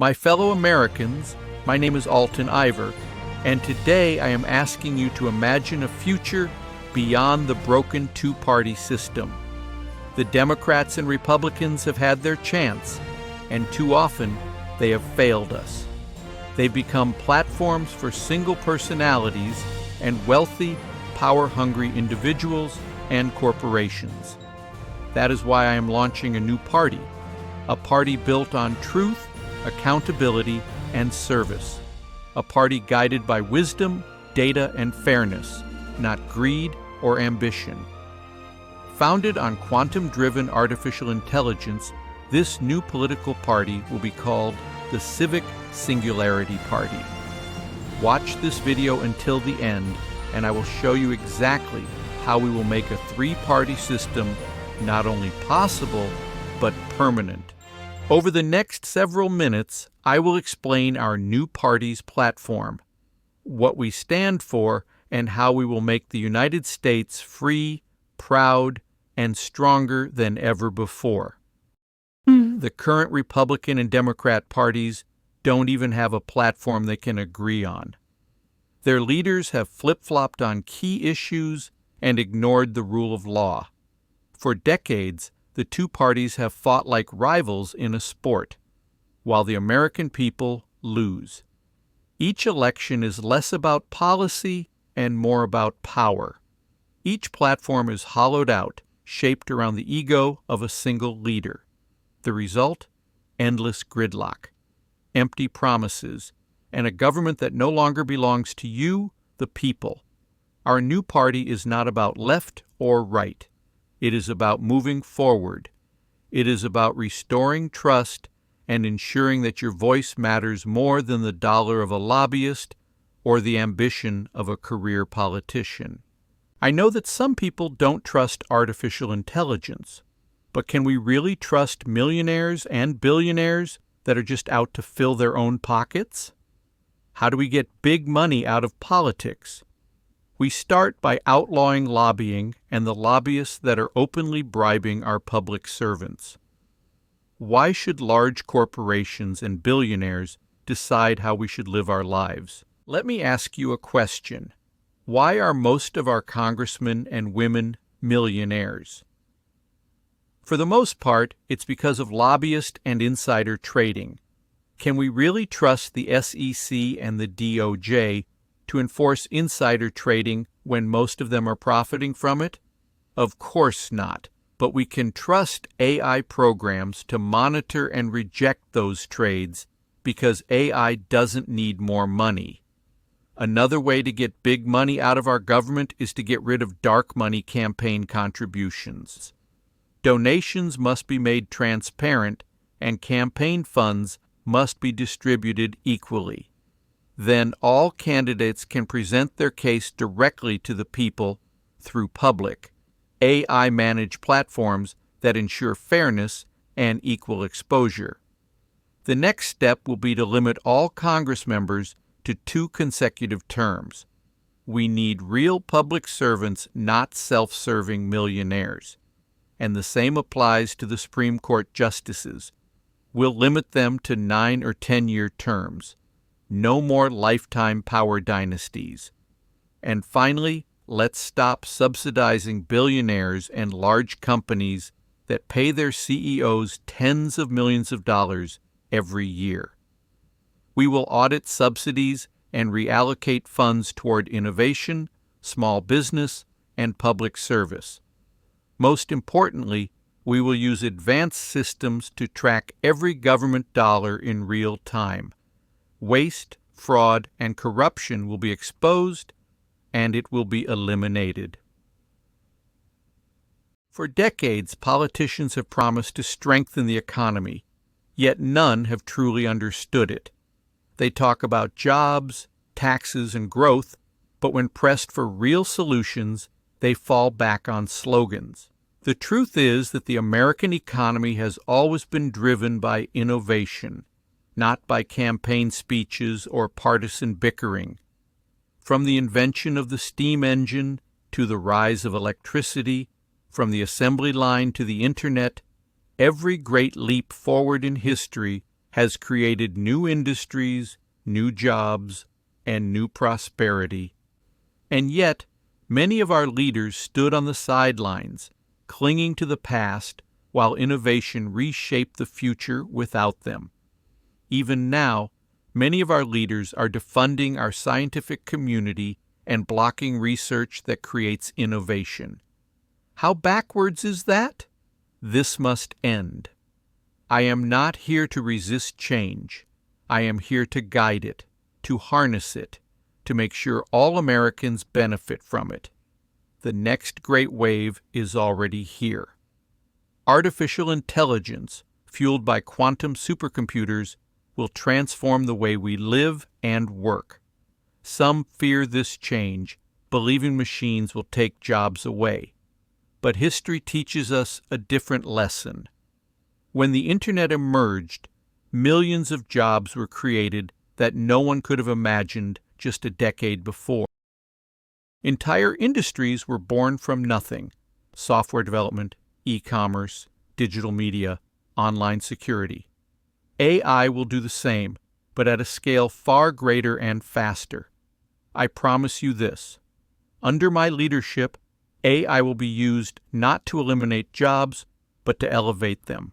My fellow Americans, my name is Alton Iver, and today I am asking you to imagine a future beyond the broken two-party system. The Democrats and Republicans have had their chance, and too often they have failed us. They've become platforms for single personalities and wealthy, power-hungry individuals and corporations. That is why I am launching a new party, a party built on truth, accountability, and service. A party guided by wisdom, data, and fairness, not greed or ambition. Founded on quantum-driven artificial intelligence, this new political party will be called the Civic Singularity Party. Watch this video until the end, and I will show you exactly how we will make a three-party system not only possible, but permanent. Over the next several minutes, I will explain our new party's platform, what we stand for, and how we will make the United States free, proud, and stronger than ever before. The current Republican and Democrat parties don't even have a platform they can agree on. Their leaders have flip-flopped on key issues and ignored the rule of law. For decades, the two parties have fought like rivals in a sport, while the American people lose. Each election is less about policy and more about power. Each platform is hollowed out, shaped around the ego of a single leader. The result? Endless gridlock, empty promises, and a government that no longer belongs to you, the people. Our new party is not about left or right. It is about moving forward. It is about restoring trust and ensuring that your voice matters more than the dollar of a lobbyist or the ambition of a career politician. I know that some people don't trust artificial intelligence, but can we really trust millionaires and billionaires that are just out to fill their own pockets? How do we get big money out of politics? We start by outlawing lobbying and the lobbyists that are openly bribing our public servants. Why should large corporations and billionaires decide how we should live our lives? Let me ask you a question. Why are most of our congressmen and women millionaires? For the most part, it's because of lobbyist and insider trading. Can we really trust the SEC and the DOJ to enforce insider trading when most of them are profiting from it? Of course not, but we can trust AI programs to monitor and reject those trades because AI doesn't need more money. Another way to get big money out of our government is to get rid of dark money campaign contributions. Donations must be made transparent, and campaign funds must be distributed equally. Then all candidates can present their case directly to the people through public, AI-managed platforms that ensure fairness and equal exposure. The next step will be to limit all Congress members to 2 consecutive terms. We need real public servants, not self-serving millionaires. And the same applies to the Supreme Court justices. We'll limit them to 9 or 10-year terms. No more lifetime power dynasties. And finally, let's stop subsidizing billionaires and large companies that pay their CEOs tens of millions of dollars every year. We will audit subsidies and reallocate funds toward innovation, small business, and public service. Most importantly, we will use advanced systems to track every government dollar in real time. Waste, fraud, and corruption will be exposed, and it will be eliminated. For decades, politicians have promised to strengthen the economy, yet none have truly understood it. They talk about jobs, taxes, and growth, but when pressed for real solutions, they fall back on slogans. The truth is that the American economy has always been driven by innovation, not by campaign speeches or partisan bickering. From the invention of the steam engine to the rise of electricity, from the assembly line to the internet, every great leap forward in history has created new industries, new jobs, and new prosperity. And yet, many of our leaders stood on the sidelines, clinging to the past, while innovation reshaped the future without them. Even now, many of our leaders are defunding our scientific community and blocking research that creates innovation. How backwards is that? This must end. I am not here to resist change. I am here to guide it, to harness it, to make sure all Americans benefit from it. The next great wave is already here. Artificial intelligence, fueled by quantum supercomputers, will transform the way we live and work. Some fear this change, believing machines will take jobs away. But history teaches us a different lesson. When the Internet emerged, millions of jobs were created that no one could have imagined just a decade before. Entire industries were born from nothing: software development, e-commerce, digital media, online security. AI will do the same, but at a scale far greater and faster. I promise you this: under my leadership, AI will be used not to eliminate jobs, but to elevate them,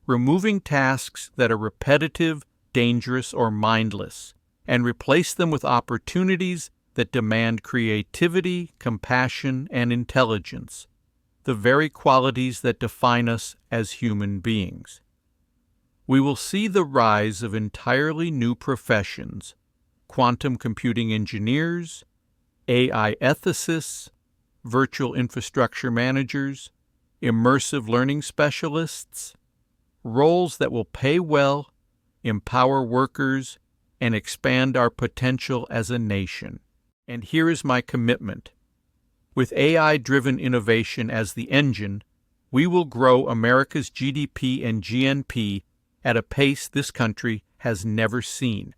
removing tasks that are repetitive, dangerous, or mindless, and replace them with opportunities that demand creativity, compassion, and intelligence, the very qualities that define us as human beings. We will see the rise of entirely new professions: quantum computing engineers, AI ethicists, virtual infrastructure managers, immersive learning specialists, roles that will pay well, empower workers, and expand our potential as a nation. And here is my commitment. With AI-driven innovation as the engine, we will grow America's GDP and GNP at a pace this country has never seen.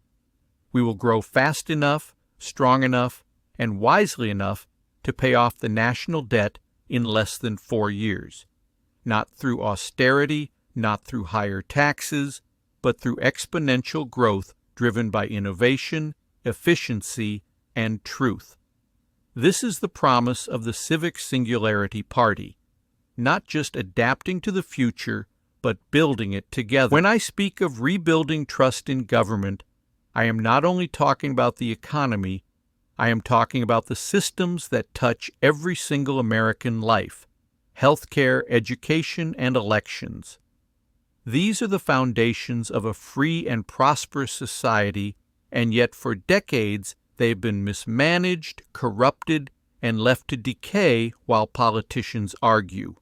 We will grow fast enough, strong enough, and wisely enough to pay off the national debt in less than 4 years, not through austerity, not through higher taxes, but through exponential growth driven by innovation, efficiency, and truth. This is the promise of the Civic Singularity Party, not just adapting to the future, but building it together. When I speak of rebuilding trust in government, I am not only talking about the economy, I am talking about the systems that touch every single American life: healthcare, education, and elections. These are the foundations of a free and prosperous society, and yet for decades they've been mismanaged, corrupted, and left to decay while politicians argue.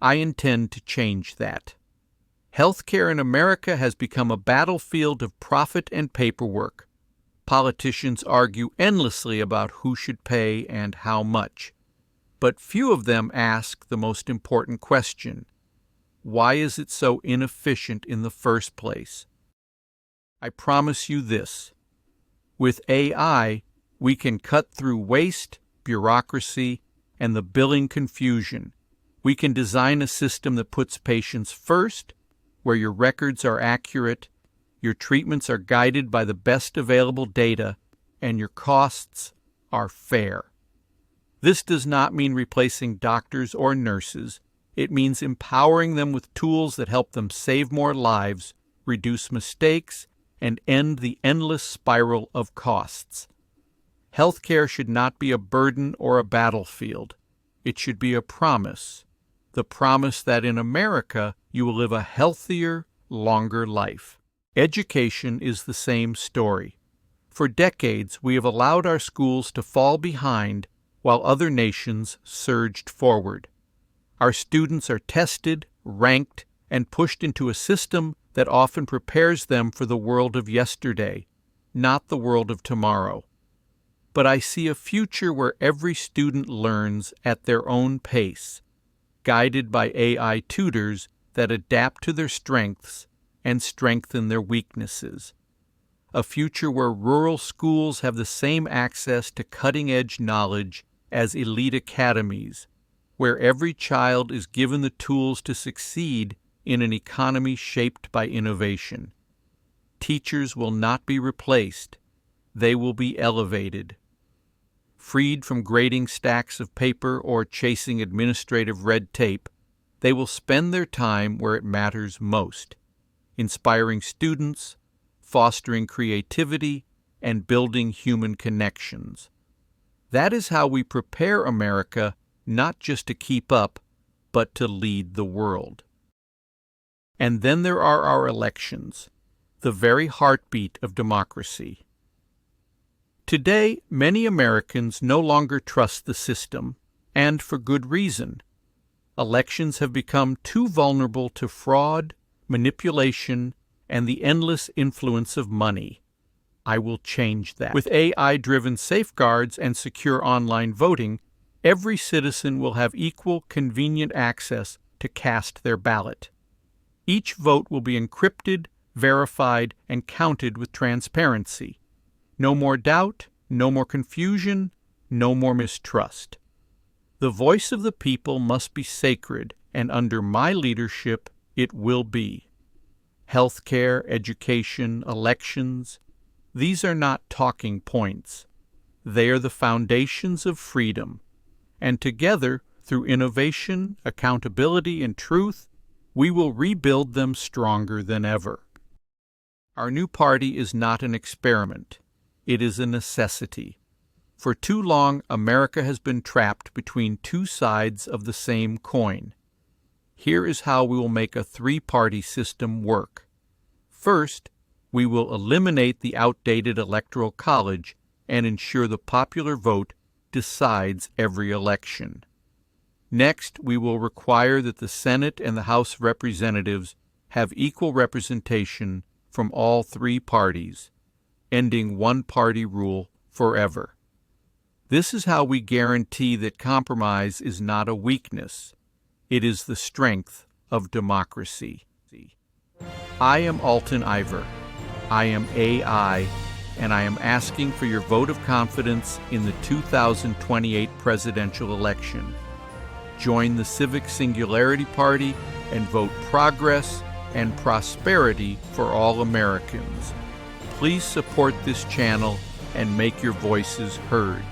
I intend to change that. Healthcare in America has become a battlefield of profit and paperwork. Politicians argue endlessly about who should pay and how much. But few of them ask the most important question: why is it so inefficient in the first place? I promise you this: with AI, we can cut through waste, bureaucracy, and the billing confusion. We can design a system that puts patients first, where your records are accurate, your treatments are guided by the best available data, and your costs are fair. This does not mean replacing doctors or nurses. It means empowering them with tools that help them save more lives, reduce mistakes, and end the endless spiral of costs. Healthcare should not be a burden or a battlefield. It should be a promise. The promise that in America you will live a healthier, longer life. Education is the same story. For decades, we have allowed our schools to fall behind while other nations surged forward. Our students are tested, ranked, and pushed into a system that often prepares them for the world of yesterday, not the world of tomorrow. But I see a future where every student learns at their own pace, guided by AI tutors that adapt to their strengths and strengthen their weaknesses. A future where rural schools have the same access to cutting-edge knowledge as elite academies, where every child is given the tools to succeed in an economy shaped by innovation. Teachers will not be replaced. They will be elevated. Freed from grading stacks of paper or chasing administrative red tape, they will spend their time where it matters most, inspiring students, fostering creativity, and building human connections. That is how we prepare America not just to keep up, but to lead the world. And then there are our elections, the very heartbeat of democracy. Today, many Americans no longer trust the system, and for good reason. Elections have become too vulnerable to fraud, manipulation, and the endless influence of money. I will change that. With AI-driven safeguards and secure online voting, every citizen will have equal, convenient access to cast their ballot. Each vote will be encrypted, verified, and counted with transparency. No more doubt, no more confusion, no more mistrust. The voice of the people must be sacred, and under my leadership, it will be. Healthcare, education, elections, these are not talking points. They are the foundations of freedom, and together, through innovation, accountability, and truth, we will rebuild them stronger than ever. Our new party is not an experiment. It is a necessity. For too long, America has been trapped between two sides of the same coin. Here is how we will make a three-party system work. First, we will eliminate the outdated electoral college and ensure the popular vote decides every election. Next, we will require that the Senate and the House of Representatives have equal representation from all three parties, ending one-party rule forever. This is how we guarantee that compromise is not a weakness. It is the strength of democracy. I am Alton Iver. I am AI, and I am asking for your vote of confidence in the 2028 presidential election. Join the Civic Singularity Party and vote progress and prosperity for all Americans. Please support this channel and make your voices heard.